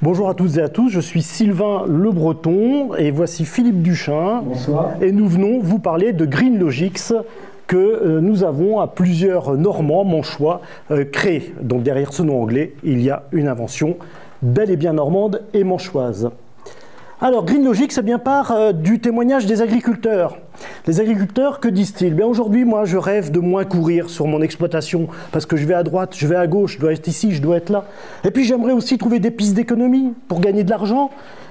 Bonjour à toutes et à tous, je suis Sylvain Le Breton et voici Philippe Duchin. Bonsoir. Et nous venons vous parler de GreenLogix que nous avons à plusieurs Normands, manchois, créés. Donc derrière ce nom anglais, il y a une invention bel et bien normande et manchoise. Alors, GreenLogix, ça bien part du témoignage des agriculteurs. Les agriculteurs, que disent-ils? Bien aujourd'hui, moi, je rêve de moins courir sur mon exploitation parce que je vais à droite, je vais à gauche, je dois être ici, je dois être là. Et puis, j'aimerais aussi trouver des pistes d'économie pour gagner de l'argent.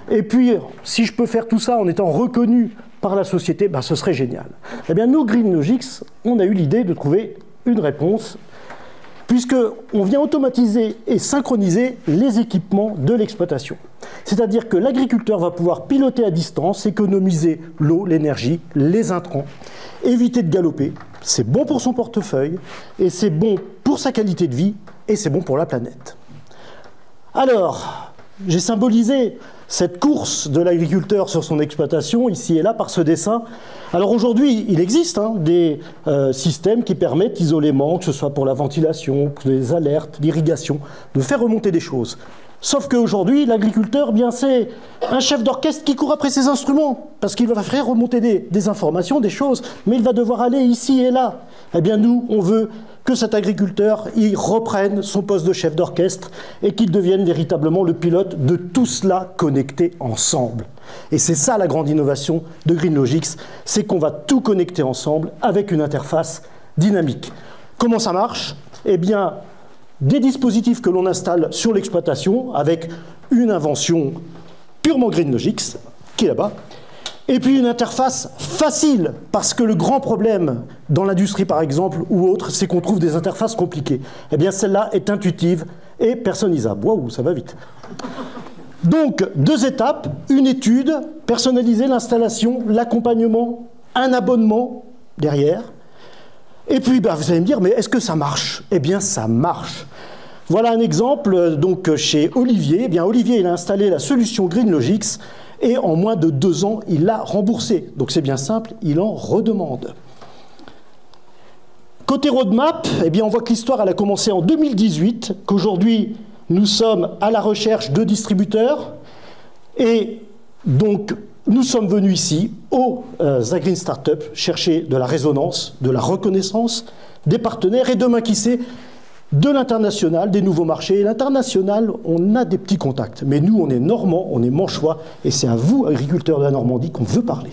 Et puis, si je peux faire tout ça en étant reconnu par la société, ben, ce serait génial. Eh bien, nous, GreenLogix, on a eu l'idée de trouver une réponse puisqu'on vient automatiser et synchroniser les équipements de l'exploitation. C'est-à-dire que l'agriculteur va pouvoir piloter à distance, économiser l'eau, l'énergie, les intrants, éviter de galoper. C'est bon pour son portefeuille, et c'est bon pour sa qualité de vie, et c'est bon pour la planète. Alors, j'ai symbolisé cette course de l'agriculteur sur son exploitation, ici et là, par ce dessin. Alors aujourd'hui, il existe des systèmes qui permettent isolément, que ce soit pour la ventilation, pour les alertes, l'irrigation, de faire remonter des choses. Sauf qu'aujourd'hui, l'agriculteur, bien c'est un chef d'orchestre qui court après ses instruments, parce qu'il va faire remonter des informations, des choses, mais il va devoir aller ici et là. Eh bien nous, on veut que cet agriculteur il reprenne son poste de chef d'orchestre et qu'il devienne véritablement le pilote de tout cela connecté ensemble. Et c'est ça la grande innovation de GreenLogix, c'est qu'on va tout connecter ensemble avec une interface dynamique. Comment ça marche? Eh bien, des dispositifs que l'on installe sur l'exploitation avec une invention purement GreenLogix, qui est là-bas, et puis une interface facile, parce que le grand problème dans l'industrie par exemple ou autre, c'est qu'on trouve des interfaces compliquées. Eh bien celle-là est intuitive et personnalisable. Waouh, ça va vite. Donc, 2 étapes, une étude, personnaliser l'installation, l'accompagnement, un abonnement derrière. Et puis, vous allez me dire, mais est-ce que ça marche? Eh bien, ça marche. Voilà un exemple, donc, chez Olivier. Eh bien, Olivier, il a installé la solution GreenLogix et en moins de 2 ans, il l'a remboursé. Donc, c'est bien simple, il en redemande. Côté roadmap, eh bien, on voit que l'histoire, elle a commencé en 2018, qu'aujourd'hui, nous sommes à la recherche de distributeurs et donc, nous sommes venus ici, aux Agreen Startup, chercher de la résonance, de la reconnaissance, des partenaires et demain, qui sait, de l'international, des nouveaux marchés. Et l'international, on a des petits contacts. Mais nous, on est normands, on est manchois, et c'est à vous, agriculteurs de la Normandie, qu'on veut parler.